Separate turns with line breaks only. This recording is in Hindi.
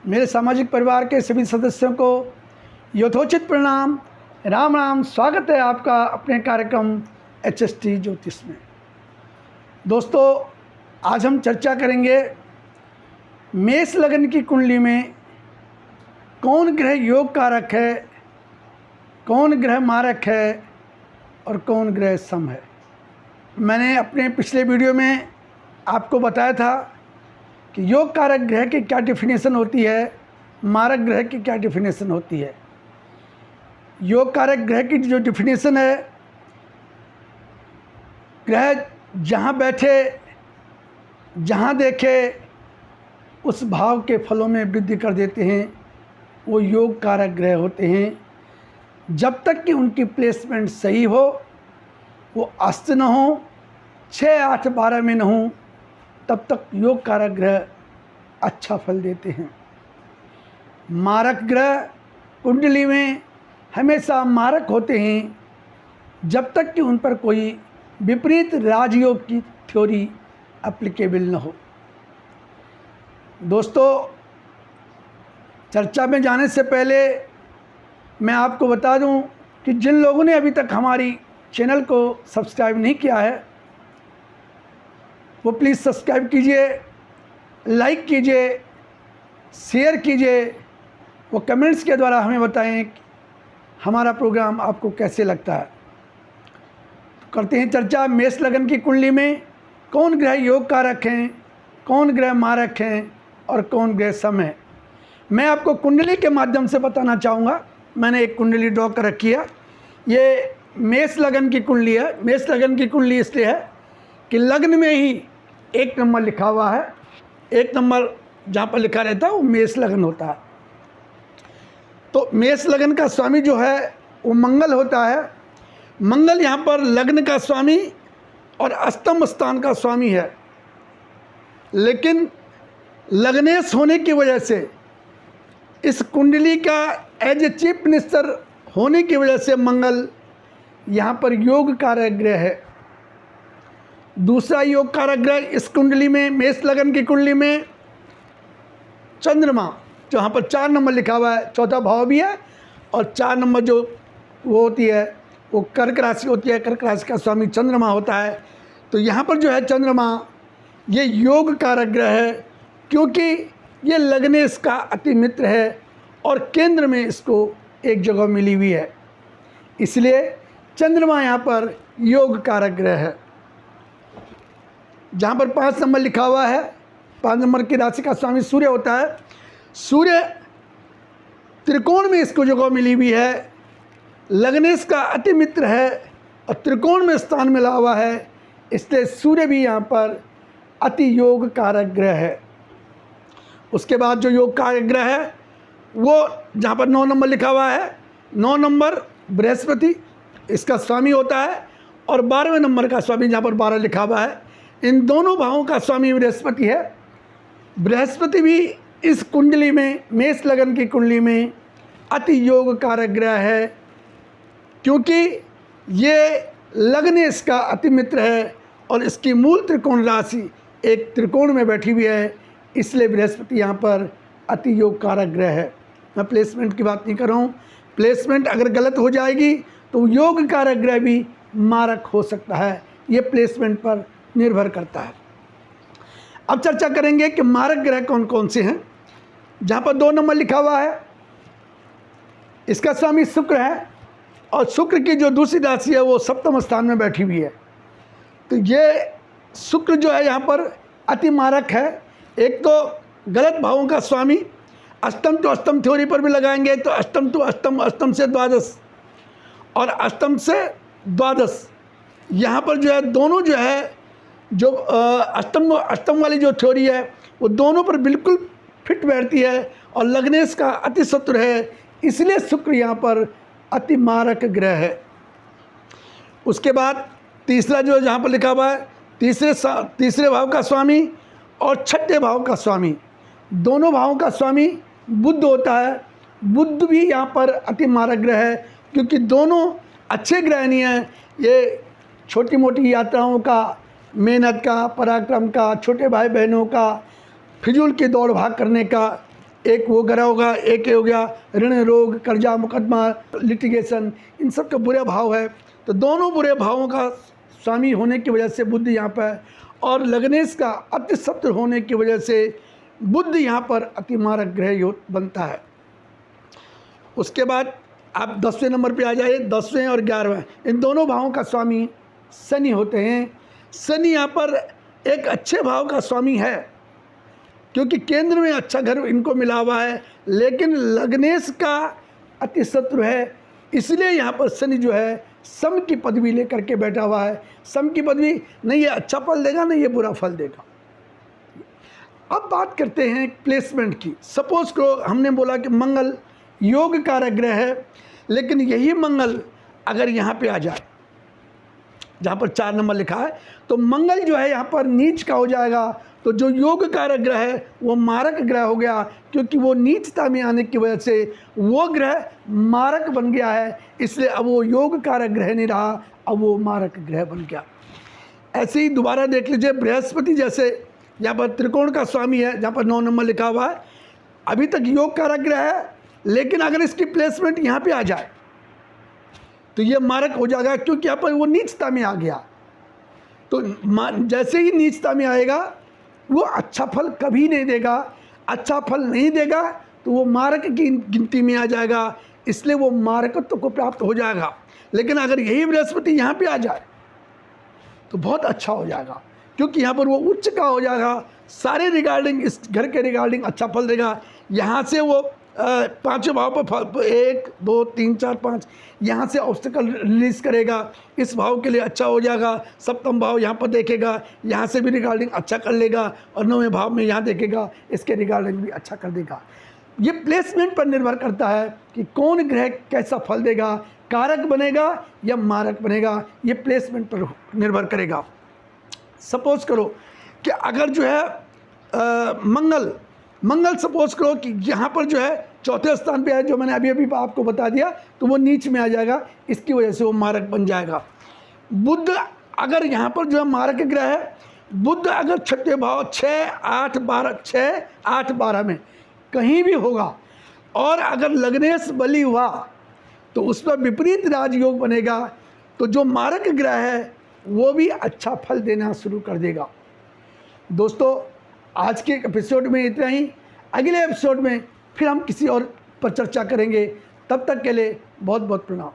मेरे सामाजिक परिवार के सभी सदस्यों को यथोचित प्रणाम, राम राम। स्वागत है आपका अपने कार्यक्रम HST ज्योतिष में। दोस्तों, आज हम चर्चा करेंगे मेष लग्न की कुंडली में कौन ग्रह योग कारक है, कौन ग्रह मारक है और कौन ग्रह सम है। मैंने अपने पिछले वीडियो में आपको बताया था कि योग कारक ग्रह की क्या डेफिनेशन होती है, मारक ग्रह की क्या डेफिनेशन होती है। योग कारक ग्रह की जो डेफिनेशन है, ग्रह जहाँ बैठे जहाँ देखे उस भाव के फलों में वृद्धि कर देते हैं, वो योग कारक ग्रह होते हैं। जब तक कि उनकी प्लेसमेंट सही हो, वो अस्त न हो, 6, 8, 12 में न हो, तब तक योग कारक ग्रह अच्छा फल देते हैं। मारक ग्रह कुंडली में हमेशा मारक होते हैं जब तक कि उन पर कोई विपरीत राजयोग की थ्योरी एप्लीकेबल न हो। दोस्तों, चर्चा में जाने से पहले मैं आपको बता दूं कि जिन लोगों ने अभी तक हमारी चैनल को सब्सक्राइब नहीं किया है, वो प्लीज़ सब्सक्राइब कीजिए, लाइक कीजिए, शेयर कीजिए। वो कमेंट्स के द्वारा हमें बताएं कि हमारा प्रोग्राम आपको कैसे लगता है। करते हैं चर्चा मेष लग्न की कुंडली में कौन ग्रह योग कारक हैं, कौन ग्रह मारक हैं और कौन ग्रह सम है। मैं आपको कुंडली के माध्यम से बताना चाहूँगा। मैंने एक कुंडली ड्रॉ कर रखी है। ये मेष लग्न की कुंडली है। मेष लग्न की कुंडली इसलिए है कि लग्न में ही 1 नंबर लिखा हुआ है। 1 नंबर जहाँ पर लिखा रहता है वो मेष लग्न होता है। तो मेष लग्न का स्वामी जो है वो मंगल होता है। मंगल यहाँ पर लग्न का स्वामी और अष्टम स्थान का स्वामी है, लेकिन लग्नेश होने की वजह से, इस कुंडली का एज ए चीफ मिनिस्टर होने की वजह से मंगल यहाँ पर योग कारक ग्रह है। दूसरा योग कारक ग्रह इस कुंडली में, मेष लग्न की कुंडली में चंद्रमा, जहाँ पर 4 नंबर लिखा हुआ है, चौथा भाव भी है और 4 नंबर जो वो होती है वो कर्क राशि होती है। कर्क राशि का स्वामी चंद्रमा होता है। तो यहाँ पर जो है चंद्रमा ये योग कारक ग्रह है, क्योंकि ये लग्नेश का अति मित्र है और केंद्र में इसको एक जगह मिली हुई है, इसलिए चंद्रमा यहाँ पर योग कारक ग्रह है। जहाँ पर 5 नंबर लिखा हुआ है, 5 नंबर की राशि का स्वामी सूर्य होता है। सूर्य त्रिकोण में इसको जगह मिली हुई है, लग्नेश का अति मित्र है और त्रिकोण में स्थान मिला हुआ है, इसलिए सूर्य भी यहाँ पर अति योग कारक ग्रह है। उसके बाद जो योग कारक ग्रह है वो जहाँ पर 9 नंबर लिखा हुआ है, 9 नंबर बृहस्पति इसका स्वामी होता है और 12वें नंबर का स्वामी जहाँ पर 12 लिखा हुआ है, इन दोनों भावों का स्वामी बृहस्पति है। बृहस्पति भी इस कुंडली में, मेष लग्न की कुंडली में अति योग कारक ग्रह है, क्योंकि ये लग्नेश का अति मित्र है और इसकी मूल त्रिकोण राशि एक त्रिकोण में बैठी हुई है, इसलिए बृहस्पति यहाँ पर अति योग कारक ग्रह है। मैं प्लेसमेंट की बात नहीं कर रहा हूँ। प्लेसमेंट अगर गलत हो जाएगी तो योग कारक ग्रह भी मारक हो सकता है। ये प्लेसमेंट पर निर्भर करता है। अब चर्चा करेंगे कि मारक ग्रह कौन कौन से हैं। जहाँ पर 2 नंबर लिखा हुआ है, इसका स्वामी शुक्र है और शुक्र की जो दूसरी राशि है वो सप्तम स्थान में बैठी हुई है। तो ये शुक्र जो है यहाँ पर अति मारक है। एक तो गलत भावों का स्वामी, अष्टम टू अष्टम थ्योरी पर भी लगाएंगे तो अष्टम टू अष्टम, अष्टम से द्वादश और अष्टम से द्वादश, यहाँ पर जो है दोनों जो है जो अष्टम वाली जो थ्योरी है वो दोनों पर बिल्कुल फिट बैठती है और लग्नेश का अति शत्रु है, इसलिए शुक्र यहाँ पर अति मारक ग्रह है। उसके बाद तीसरा जो जहाँ पर लिखा हुआ है, तीसरे भाव का स्वामी और छठे भाव का स्वामी, दोनों भावों का स्वामी बुध होता है। बुध भी यहाँ पर अति मारक ग्रह है, क्योंकि दोनों अच्छे ग्रह नहीं हैं। ये छोटी मोटी यात्राओं का, मेहनत का, पराक्रम का, छोटे भाई बहनों का, फिजूल की दौड़ भाग करने का एक वो ग्रह होगा, एक ये हो गया ऋण रोग कर्जा मुकदमा लिटिगेशन, इन सब का बुरे भाव है। तो दोनों बुरे भावों का स्वामी होने की वजह से बुध यहाँ पर है, और लग्नेश का अति शत्रु होने की वजह से बुध यहाँ पर अतिमारक ग्रह बनता है। उसके बाद आप 10वें नंबर पे आ जाइए। 10वें और 11वें इन दोनों भावों का स्वामी शनि होते हैं। शनि यहाँ पर एक अच्छे भाव का स्वामी है, क्योंकि केंद्र में अच्छा घर इनको मिला हुआ है, लेकिन लग्नेश का अति शत्रु है, इसलिए यहाँ पर शनि जो है सम की पदवी लेकर के बैठा हुआ है। सम की पदवी नहीं ये अच्छा फल देगा, नहीं ये बुरा फल देगा। अब बात करते हैं प्लेसमेंट की। सपोज करो हमने बोला कि मंगल योग कारक ग्रह है, लेकिन यही मंगल अगर यहाँ पे आ जाए जहाँ पर 4 नंबर लिखा है, तो मंगल जो है यहाँ पर नीच का हो जाएगा। तो जो योग कारक ग्रह है वो मारक ग्रह हो गया, क्योंकि वो नीचता में आने की वजह से वो ग्रह मारक बन गया है, इसलिए अब वो योग कारक ग्रह नहीं रहा, अब वो मारक ग्रह बन गया। ऐसे ही दोबारा देख लीजिए, बृहस्पति जैसे यहाँ पर त्रिकोण का स्वामी है, जहाँ पर 9 नंबर लिखा हुआ है, अभी तक योग कारक ग्रह है, लेकिन अगर इसकी प्लेसमेंट यहाँ पे आ जाए तो ये मारक हो जाएगा, क्योंकि यहाँ पर वो नीचता में आ गया। तो जैसे ही नीचता में आएगा वो अच्छा फल कभी नहीं देगा। अच्छा फल नहीं देगा तो वो मारक की गिनती में आ जाएगा, इसलिए वो मारकत्व को प्राप्त हो जाएगा। लेकिन अगर यही बृहस्पति यहाँ पे आ जाए तो बहुत अच्छा हो जाएगा, क्योंकि यहाँ पर वो उच्च का हो जाएगा, सारे रिगार्डिंग इस घर के रिगार्डिंग अच्छा फल देगा। यहाँ से वो 5 भाव पर फल 1 2 3 4 5 यहाँ से ऑब्स्टिकल रिलीज करेगा, इस भाव के लिए अच्छा हो जाएगा। 7वां भाव यहाँ पर देखेगा, यहाँ से भी रिगार्डिंग अच्छा कर लेगा, और 9वें भाव में यहाँ देखेगा, इसके रिगार्डिंग भी अच्छा कर देगा। ये प्लेसमेंट पर निर्भर करता है कि कौन ग्रह कैसा फल देगा, कारक बनेगा या मारक बनेगा, ये प्लेसमेंट पर निर्भर करेगा। सपोज करो कि अगर जो है मंगल सपोज करो कि यहाँ पर जो है 4थे स्थान पे है, जो मैंने अभी आपको बता दिया, तो वो नीच में आ जाएगा, इसकी वजह से वो मारक बन जाएगा। बुध अगर यहाँ पर जो है मारक ग्रह है, बुध अगर 6ठे भाव 6 8 12 में कहीं भी होगा, और अगर लग्नेश बली हुआ तो उस पर विपरीत राजयोग बनेगा, तो जो मारक ग्रह है वो भी अच्छा फल देना शुरू कर देगा। दोस्तों आज के एपिसोड में इतना ही। अगले एपिसोड में फिर हम किसी और पर चर्चा करेंगे। तब तक के लिए बहुत बहुत प्रणाम।